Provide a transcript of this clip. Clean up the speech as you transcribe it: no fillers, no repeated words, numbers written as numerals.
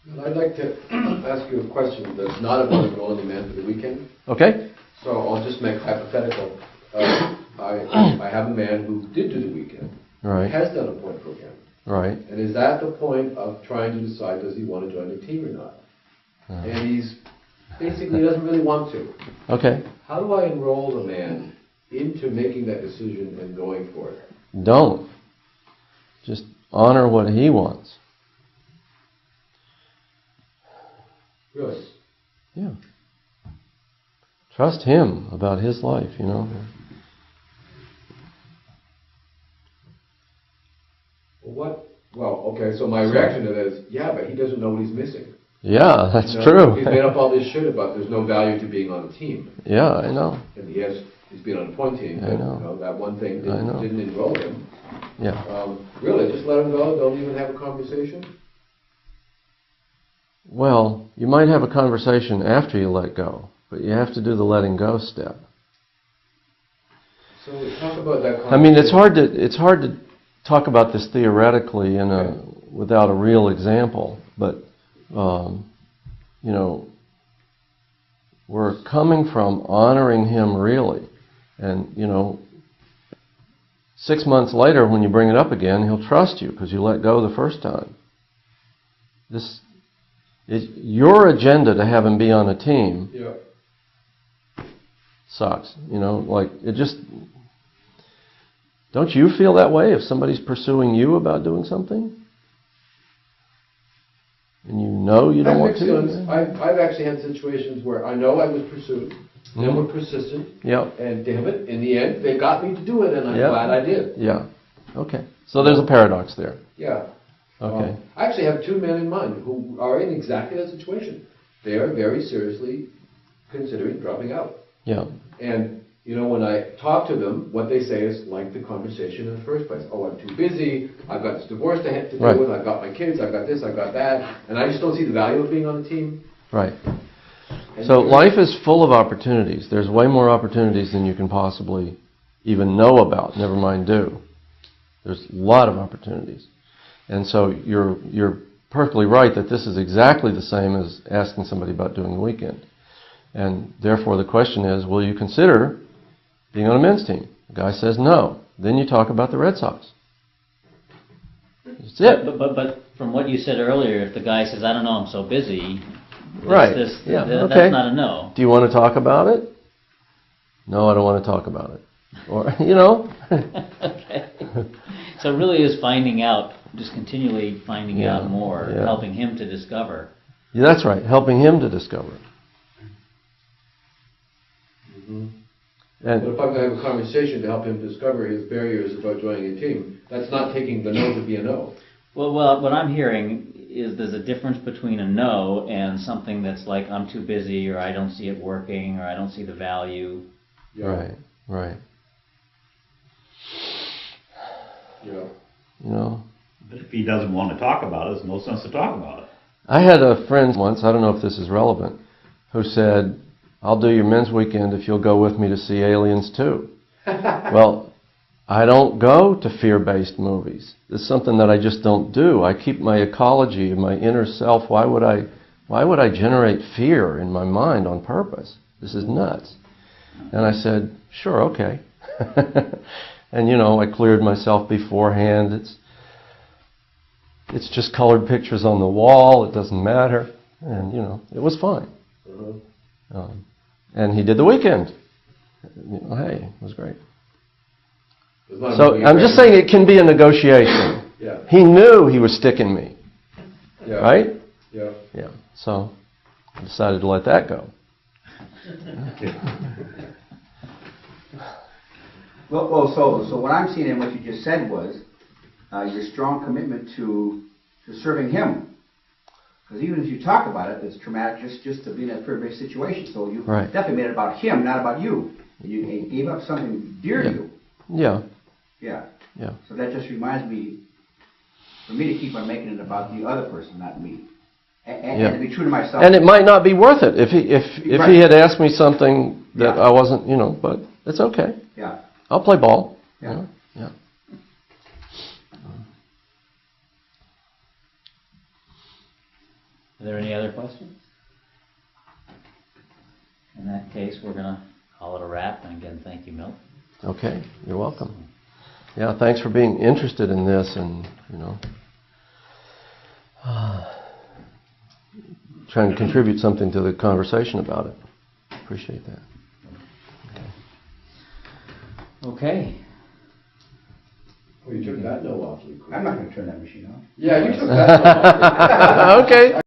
And I'd like to ask you a question that's not about enrolling a man for the weekend. Okay. So I'll just make hypothetical. I have a man who did do the weekend. Right. Has done a point program. Right. And is at the point of trying to decide does he want to join the team or not. And he's basically doesn't really want to. Okay. How do I enroll a man into making that decision and going for it? Don't. Just honor what he wants. Really? Yeah. Trust him about his life, you know. Well, okay, so my reaction to that is, yeah, but he doesn't know what he's missing. Yeah, that's true. He's made up all this shit about there's no value to being on a team. Yeah, I know. And he's been on a point team, but that one thing didn't enroll him. Yeah. Really, just let him go, don't even have a conversation? Well, you might have a conversation after you let go, but you have to do the letting go step. So talk about that conversation. I mean, it's hard to talk about this theoretically without a real example, but you know, we're coming from honoring him really, and you know, 6 months later when you bring it up again, he'll trust you because you let go the first time. This is your agenda to have him be on a team. Yeah. Sucks, you know, like it just. Don't you feel that way if somebody's pursuing you about doing something? And you know you don't want to? I've actually had situations where I know I was pursued, they were persistent, and damn it, in the end, they got me to do it, and I'm glad I did. Yeah. Okay. So there's a paradox there. Yeah. Okay. I actually have two men in mind who are in exactly that situation. They are very seriously considering dropping out. Yeah. And you know, when I talk to them, what they say is like the conversation in the first place. Oh, I'm too busy. I've got this divorce to deal with. I've got my kids. I've got this. I've got that. And I just don't see the value of being on a team. Right. So life is full of opportunities. There's way more opportunities than you can possibly even know about, never mind do. There's a lot of opportunities. And so you're perfectly right that this is exactly the same as asking somebody about doing the weekend. And therefore the question is, will you consider being on a men's team? The guy says no. Then you talk about the Red Sox. That's it. But from what you said earlier, if the guy says, I don't know, I'm so busy, that's not a no. Do you want to talk about it? No, I don't want to talk about it. Or, you know. Okay. So it really is finding out, just continually finding out more, helping him to discover. Yeah, that's right, helping him to discover. But if I'm going to have a conversation to help him discover his barriers about joining a team, that's not taking the no to be a no. Well, what I'm hearing is there's a difference between a no and something that's like, I'm too busy, or I don't see it working, or I don't see the value. Yeah. Right. Yeah. You know. But if he doesn't want to talk about it, there's no sense to talk about it. I had a friend once, I don't know if this is relevant, who said, I'll do your men's weekend if you'll go with me to see Aliens 2. Well, I don't go to fear-based movies. It's something that I just don't do. I keep my ecology, my inner self. Why would I generate fear in my mind on purpose? This is nuts. And I said, sure, okay. And you know, I cleared myself beforehand. It's just colored pictures on the wall. It doesn't matter. And you know, it was fine. And he did the weekend. You know, hey, it was great. So I'm just saying it can be a negotiation. Yeah. He knew he was sticking me. Yeah. Right? Yeah. Yeah. So I decided to let that go. Well, so what I'm seeing in what you just said was your strong commitment to serving him. Because even if you talk about it, it's traumatic just to be in a fear-based situation. So you definitely made it about him, not about you. You gave up something dear to you. Yeah. Yeah. Yeah. So that just reminds me, for me to keep on making it about the other person, not me. And to be true to myself. And it might not be worth it if he had asked me something that I wasn't, you know, but it's okay. Yeah. I'll play ball. Yeah. You know? Yeah. there any other questions? In that case, we're gonna call it a wrap, and again, thank you, Milt. Okay, you're welcome. Yeah, thanks for being interested in this and, trying to contribute something to the conversation about it. Appreciate that. Okay. Well, you took that no awfully quick. I'm not gonna turn that machine off. Yeah, you took that no awfully quick. Okay.